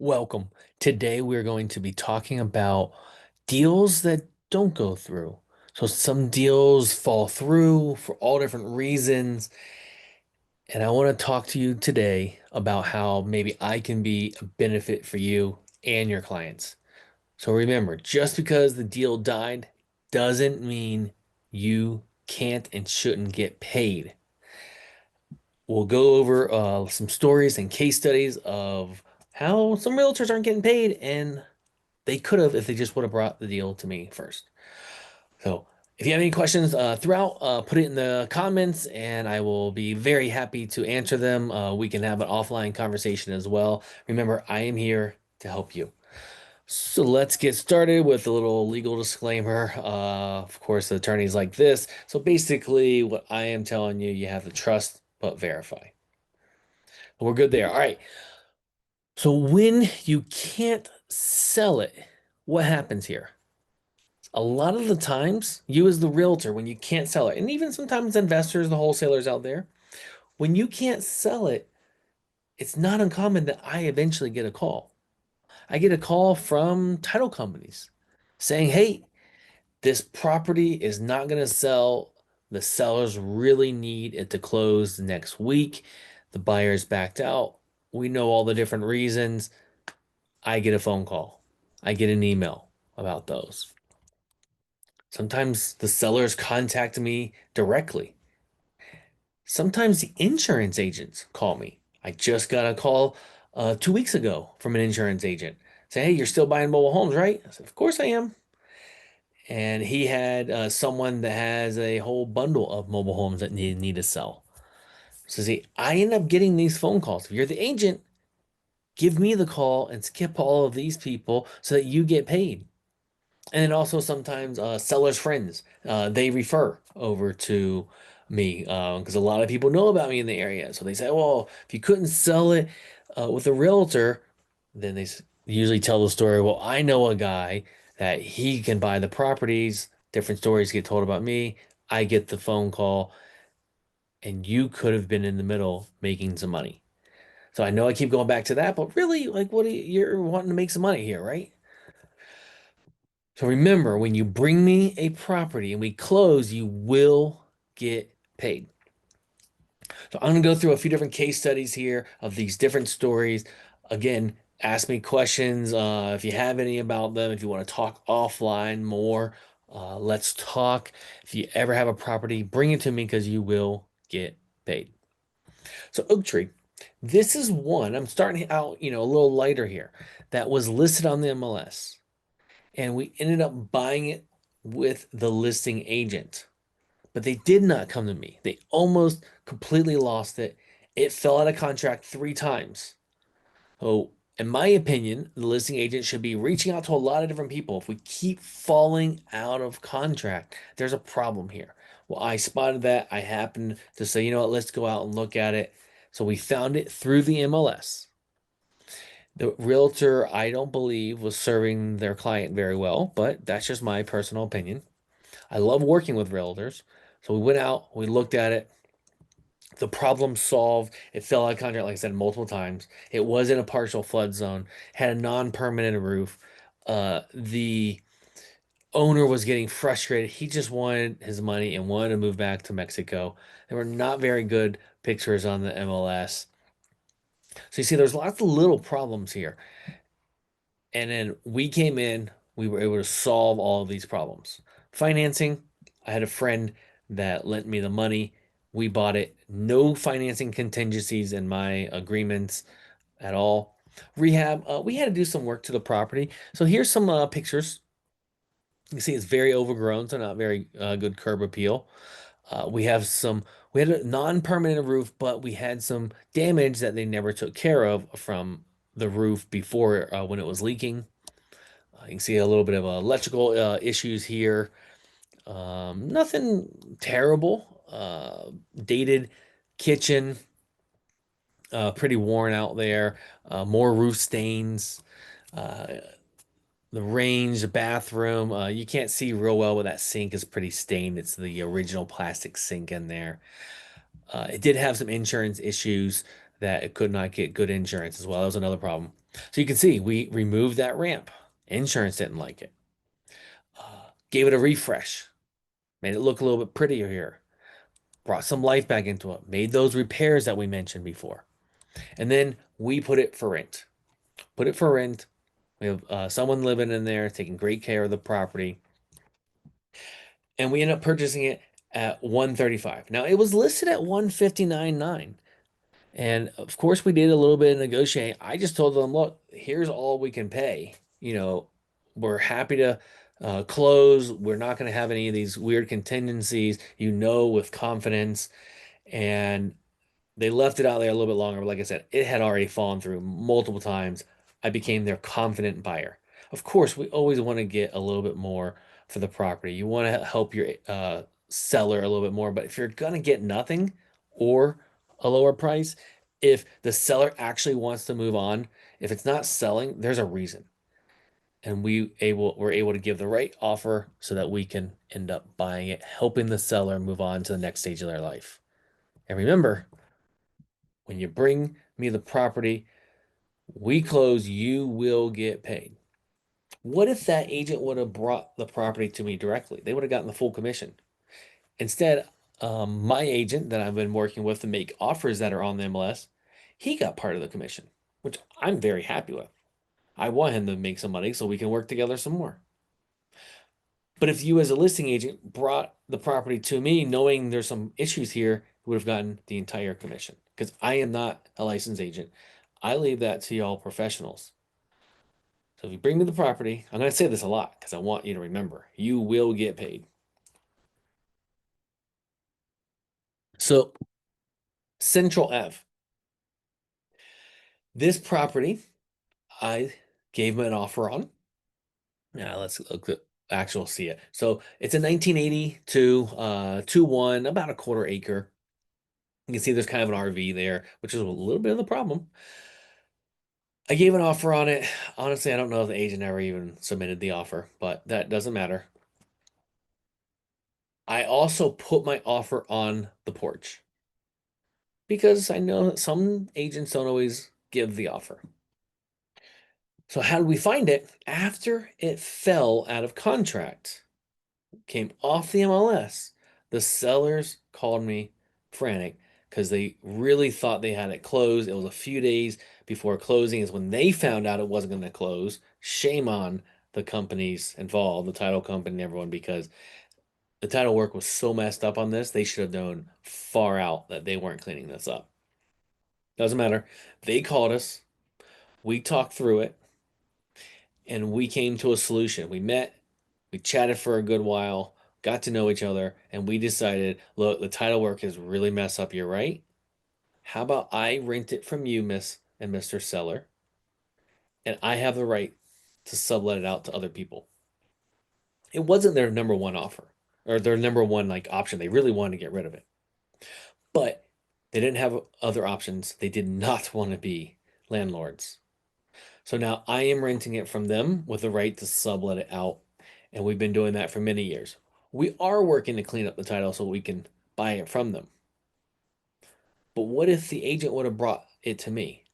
Welcome. Today we're going to be talking about deals that don't go through. So some deals fall through for all different reasons, and I want to talk to you today about how maybe I can be a benefit for you and your clients. So remember, just because the deal died doesn't mean you can't and shouldn't get paid. We'll go over some stories and case studies of how some realtors aren't getting paid and they could have if they just would have brought the deal to me first. So if you have any questions throughout, put it in the comments and I will be very happy to answer them. We can have an offline conversation as well. Remember, I am here to help you. So let's get started with a little legal disclaimer. Of course, the attorney's like this. So basically, what I am telling you, you have to trust but verify. We're good there. All right. So when you can't sell it, what happens here? A lot of the times, you as the realtor, when you can't sell it, and even sometimes investors, the wholesalers out there, when you can't sell it, it's not uncommon that I eventually get a call. I get a call from title companies saying, hey, this property is not going to sell. The sellers really need it to close next week. The buyer's backed out. We know all the different reasons. I get a phone call. I get an email about those. Sometimes the sellers contact me directly. Sometimes the insurance agents call me. I just got a call 2 weeks ago from an insurance agent. Say, hey, you're still buying mobile homes, right? I said, of course I am. And he had someone that has a whole bundle of mobile homes that need to sell. So see, I end up getting these phone calls. If you're the agent, give me the call and skip all of these people so that you get paid. And then also sometimes sellers' friends, they refer over to me because a lot of people know about me in the area. So they say, well, if you couldn't sell it with a realtor, then usually tell the story. Well, I know a guy that he can buy the properties. Different stories get told about me. I get the phone call, and you could have been in the middle making some money. So I know I keep going back to that, but really, like, you're wanting to make some money here, right? So remember, when you bring me a property and we close, you will get paid. So I'm going to go through a few different case studies here of these different stories. Again, ask me questions if you have any about them. If you want to talk offline more, let's talk. If you ever have a property, bring it to me because you will get paid. So Oak Tree, this is one. I'm starting out, a little lighter here. That was listed on the MLS and we ended up buying it with the listing agent. But they did not come to me. They almost completely lost it. It fell out of contract 3 times. So, in my opinion, the listing agent should be reaching out to a lot of different people. If we keep falling out of contract, there's a problem here. Well, I spotted that. I happened to say, you know what, let's go out and look at it. So we found it through the MLS. The realtor, I don't believe, was serving their client very well, but that's just my personal opinion. I love working with realtors. So we went out, we looked at it. The problem solved. It fell out of contract, like I said, multiple times. It was in a partial flood zone, had a non-permanent roof. The owner was getting frustrated. He just wanted his money and wanted to move back to Mexico. There were not very good pictures on the MLS. So you see, there's lots of little problems here. And then we came in, we were able to solve all of these problems. Financing, I had a friend that lent me the money. We bought it. No financing contingencies in my agreements at all. Rehab, we had to do some work to the property. So here's some pictures. You can see it's very overgrown, so not very good curb appeal. We had a non-permanent roof, but we had some damage that they never took care of from the roof before when it was leaking. You can see a little bit of electrical issues here. Nothing terrible. Dated kitchen, pretty worn out there. More roof stains. Uh, the range, the bathroom, you can't see real well, but that sink is pretty stained. It's the original plastic sink in there. It did have some insurance issues that it could not get good insurance as well. That was another problem. So you can see we removed that ramp. Insurance didn't like it. Gave it a refresh, made it look a little bit prettier here, brought some life back into it, made those repairs that we mentioned before. And then we put it for rent. Put it for rent. We have someone living in there, taking great care of the property. And we end up purchasing it at 135. Now it was listed at 159.9. And of course, we did a little bit of negotiating. I just told them, look, here's all we can pay. We're happy to close. We're not going to have any of these weird contingencies, with confidence. And they left it out there a little bit longer. But like I said, it had already fallen through multiple times. I became their confident buyer. Of course, we always want to get a little bit more for the property. You want to help your seller a little bit more. But if you're going to get nothing or a lower price, if the seller actually wants to move on, if it's not selling, there's a reason. And we're able to give the right offer so that we can end up buying it, helping the seller move on to the next stage of their life. And remember, when you bring me the property, we close, you will get paid. What if that agent would have brought the property to me directly? They would have gotten the full commission. Instead, my agent that I've been working with to make offers that are on the MLS, he got part of the commission, which I'm very happy with. I want him to make some money so we can work together some more. But if you, as a listing agent, brought the property to me knowing there's some issues here, you would have gotten the entire commission because I am not a licensed agent. I leave that to y'all professionals. So if you bring me the property, I'm going to say this a lot because I want you to remember, you will get paid. So Central Ave, this property, I gave him an offer on. Now let's look at actual see it. So it's a 1982 2-1, about a quarter acre. You can see there's kind of an RV there, which is a little bit of the problem. I gave an offer on it. Honestly, I don't know if the agent ever even submitted the offer, but that doesn't matter. I also put my offer on the porch because I know that some agents don't always give the offer. So how did we find it? After it fell out of contract, came off the MLS, the sellers called me frantic because they really thought they had it closed. It was a few days before closing is when they found out it wasn't going to close. Shame on the companies involved, the title company and everyone, because the title work was so messed up on this. They should have known far out that they weren't cleaning this up. Doesn't matter. They called us. We talked through it and we came to a solution. We met, we chatted for a good while, got to know each other, and we decided, look, the title work is really messed up. You're right. How about I rent it from you, Miss and Mr. Seller, and I have the right to sublet it out to other people. It wasn't their number one offer or their number one like option. They really wanted to get rid of it, but they didn't have other options. They did not want to be landlords. So now I am renting it from them with the right to sublet it out. And we've been doing that for many years. We are working to clean up the title so we can buy it from them. But what if the agent would have brought it to me?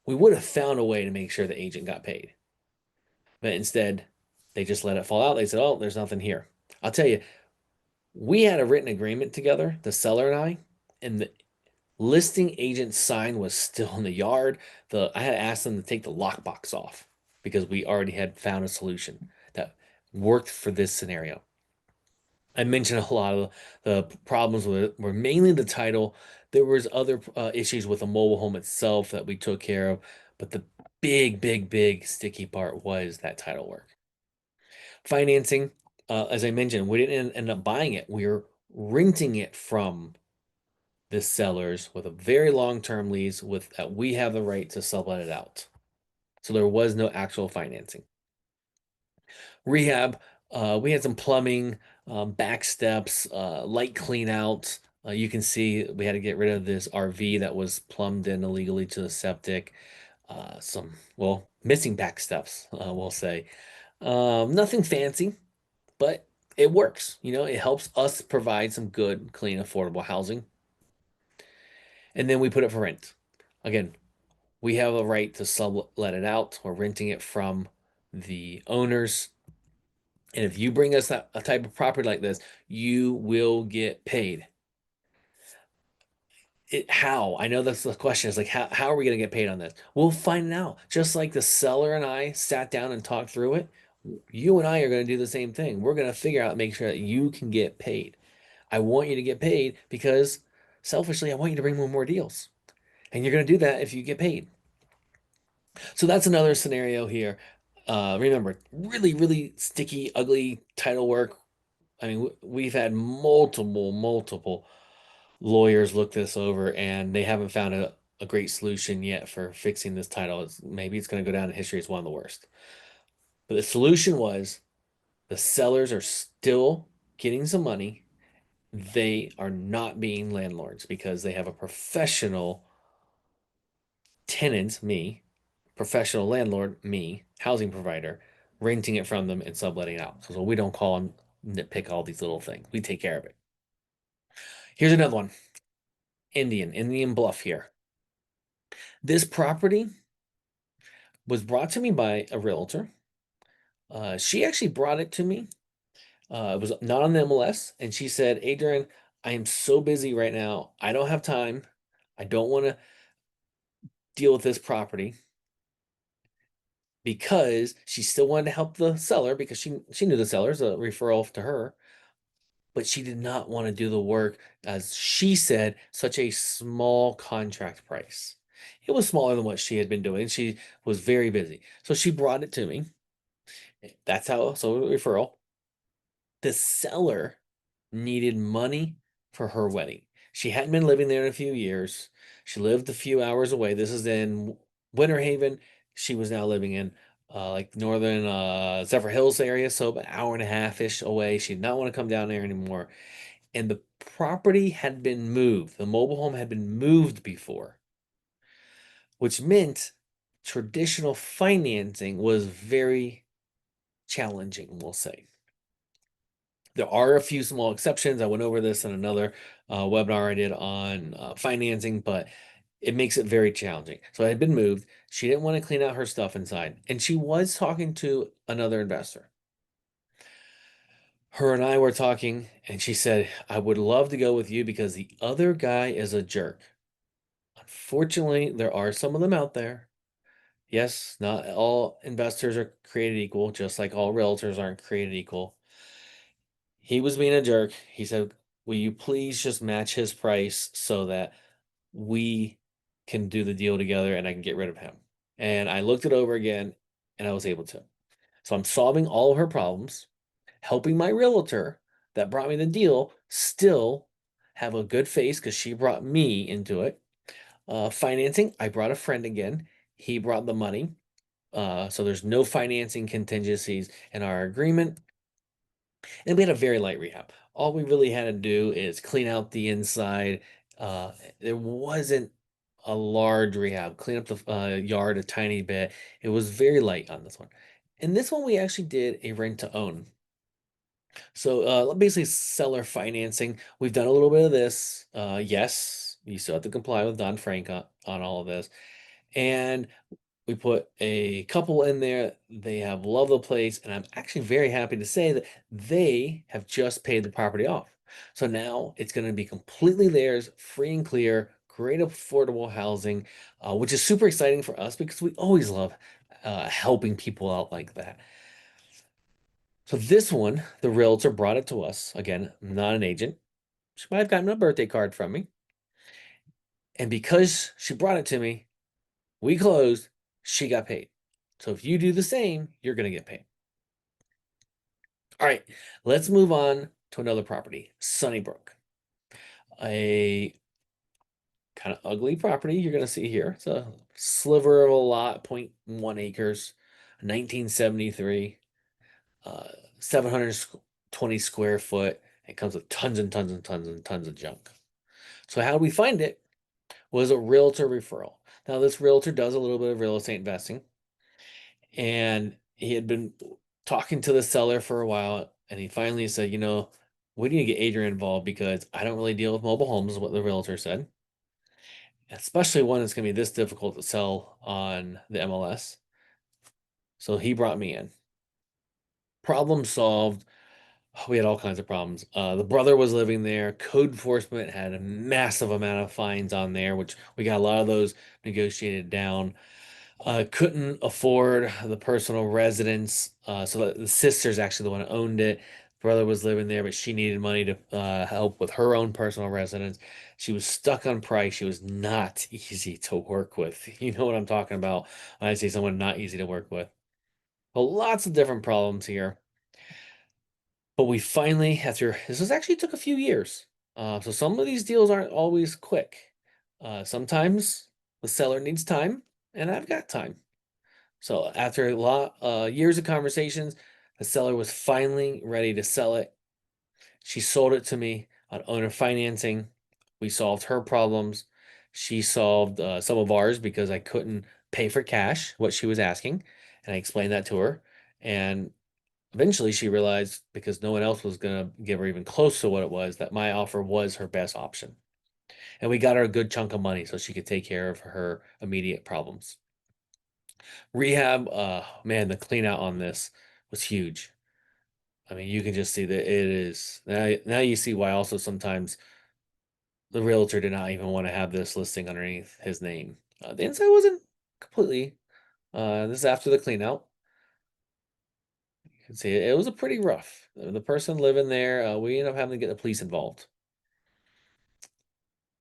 We would have found a way to make sure the agent got paid. But instead, they just let it fall out. They said, oh, there's nothing here. I'll tell you, we had a written agreement together, the seller and I, and the listing agent sign was still in the yard. I had asked them to take the lockbox off because we already had found a solution that worked for this scenario. I mentioned a lot of the problems with it were mainly the title. There was other issues with the mobile home itself that we took care of, but the big sticky part was that title work. Financing, as I mentioned, we didn't end up buying it. We were renting it from the sellers with a very long-term lease with that we have the right to sublet it out. So there was no actual financing. Rehab, we had some plumbing, back steps, light clean out. You can see we had to get rid of this RV that was plumbed in illegally to the septic. Well, missing back steps, we'll say. Nothing fancy, but it works. It helps us provide some good, clean, affordable housing. And then we put it for rent. Again, we have a right to sublet it out. We're renting it from the owners. And if you bring us a type of property like this, you will get paid. How? I know that's the question. It's like, how are we going to get paid on this? We'll find out. Just like the seller and I sat down and talked through it, you and I are going to do the same thing. We're going to figure out, make sure that you can get paid. I want you to get paid because selfishly, I want you to bring more deals. And you're going to do that if you get paid. So that's another scenario here. Remember, really, really sticky, ugly title work. I mean, we've had multiple lawyers look this over and they haven't found a great solution yet for fixing this title. Maybe it's going to go down in history as one of the worst. But the solution was the sellers are still getting some money. They are not being landlords because they have a professional tenant, me, professional landlord, me, housing provider, renting it from them and subletting it out. So we don't call them nitpick all these little things. We take care of it. Here's another one. Indian Bluff here. This property was brought to me by a realtor. She actually brought it to me. It was not on the MLS, and she said, Adrian, I am so busy right now. I don't have time. I don't want to deal with this property because she still wanted to help the seller because she knew the seller's a referral to her, but she did not want to do the work, as she said, such a small contract price. It was smaller than what she had been doing. She was very busy. So she brought it to me. That's how, so referral. The seller needed money for her wedding. She hadn't been living there in a few years. She lived a few hours away. This is in Winter Haven. She was now living in like northern Zephyr Hills area, so about an hour and a half ish away. She did not want to come down there anymore. And the property had been moved. The mobile home had been moved before, which meant traditional financing was very challenging, we'll say. There are a few small exceptions. I went over this in another webinar I did on financing, but it makes it very challenging. So it had been moved. She didn't want to clean out her stuff inside, and she was talking to another investor. Her and I were talking, and she said, I would love to go with you because the other guy is a jerk. Unfortunately, there are some of them out there. Yes, not all investors are created equal, just like all realtors aren't created equal. He was being a jerk. He said, will you please just match his price so that we can do the deal together and I can get rid of him? And I looked it over again and I was able to. So I'm solving all of her problems, helping my realtor that brought me the deal still have a good face because she brought me into it. Financing, I brought a friend again. He brought the money. So there's no financing contingencies in our agreement. And we had a very light rehab. All we really had to do is clean out the inside. There wasn't a large rehab. Clean up the yard a tiny bit. It was very light on this one. And this one we actually did a rent to own. So basically seller financing. We've done a little bit of this. Yes, you still have to comply with Don Frank on all of this. And we put a couple in there. They have loved the place, and I'm actually very happy to say that they have just paid the property off. So now it's going to be completely theirs, free and clear, great affordable housing, which is super exciting for us because we always love helping people out like that. So this one, the realtor brought it to us. Again, I'm not an agent. She might have gotten a birthday card from me. And because she brought it to me, we closed, she got paid. So if you do the same, you're going to get paid. All right, let's move on to another property, Sunnybrook. A kind of ugly property you're going to see here. It's a sliver of a lot, zero point 0.1 acres, 1973, 720 square foot. It comes with tons and tons and tons and tons of junk. So how we find it was a realtor referral. Now this realtor does a little bit of real estate investing, and he had been talking to the seller for a while, and he finally said, we need to get Adrian involved because I don't really deal with mobile homes, is what the realtor said. especially one that's going to be this difficult to sell on the MLS. So he brought me in. Problem solved. We had all kinds of problems. The brother was living there. Code enforcement had a massive amount of fines on there, which we got a lot of those negotiated down. Couldn't afford the personal residence, so the sister's actually the one who owned it. Brother was living there, but she needed money to help with her own personal residence. She was stuck on price. She was not easy to work with. You know what I'm talking about when I say someone not easy to work with. Well, lots of different problems here. But we finally, after this was actually took a few years. So some of these deals aren't always quick. Sometimes the seller needs time, and I've got time. So after a lot years of conversations, the seller was finally ready to sell it. She sold it to me on owner financing. We solved her problems. She solved some of ours because I couldn't pay for cash what she was asking, and I explained that to her. And eventually she realized because no one else was going to give her even close to what it was, that my offer was her best option. And we got her a good chunk of money so she could take care of her immediate problems. Rehab, man, the clean out on this was huge. I mean, you can just see that it is now you see why also sometimes the realtor did not even want to have this listing underneath his name. The inside wasn't completely this is after the clean out. You can see it was a pretty rough. The person living there, we ended up having to get the police involved.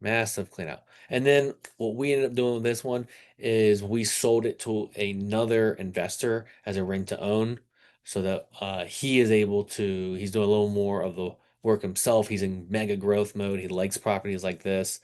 Massive clean out. And then what we ended up doing with this one is we sold it to another investor as a rent to own so that he is able to, he's doing a little more of the work himself. He's in mega growth mode. He likes properties like this.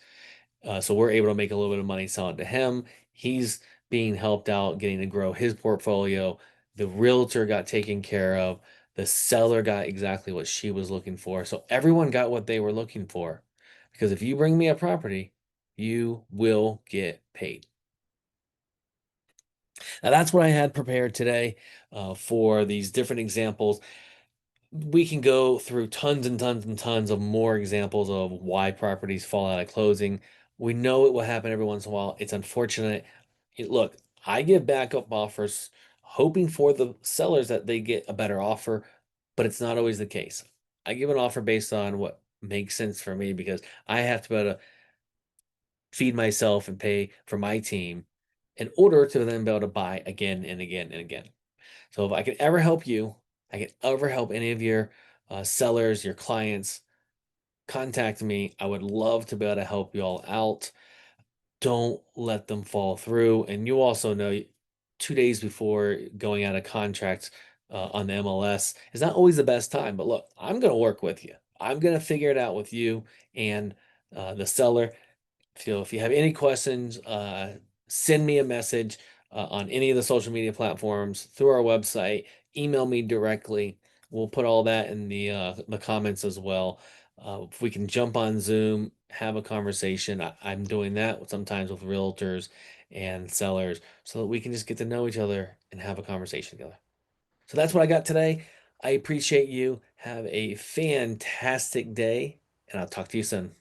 So we're able to make a little bit of money selling to him. He's being helped out, getting to grow his portfolio. The realtor got taken care of. The seller got exactly what she was looking for. So everyone got what they were looking for. Because if you bring me a property, you will get paid. Now, that's what I had prepared today for these different examples. We can go through tons and tons and tons of more examples of why properties fall out of closing. We know it will happen every once in a while. It's unfortunate. Look, I give backup offers hoping for the sellers that they get a better offer, but it's not always the case. I give an offer based on what makes sense for me because I have to be able to feed myself and pay for my team in order to then be able to buy again and again and again. So if I can ever help you, I can ever help any of your sellers, your clients, contact me. I would love to be able to help you all out. Don't let them fall through. And you also know 2 days before going out of contract on the MLS is not always the best time. But look, I'm going to work with you. I'm going to figure it out with you and the seller. So if you have any questions, send me a message on any of the social media platforms through our website. Email me directly. We'll put all that in the comments as well. If we can jump on Zoom, have a conversation. I'm doing that sometimes with realtors and sellers so that we can just get to know each other and have a conversation together. So that's what I got today. I appreciate you. Have a fantastic day, and I'll talk to you soon.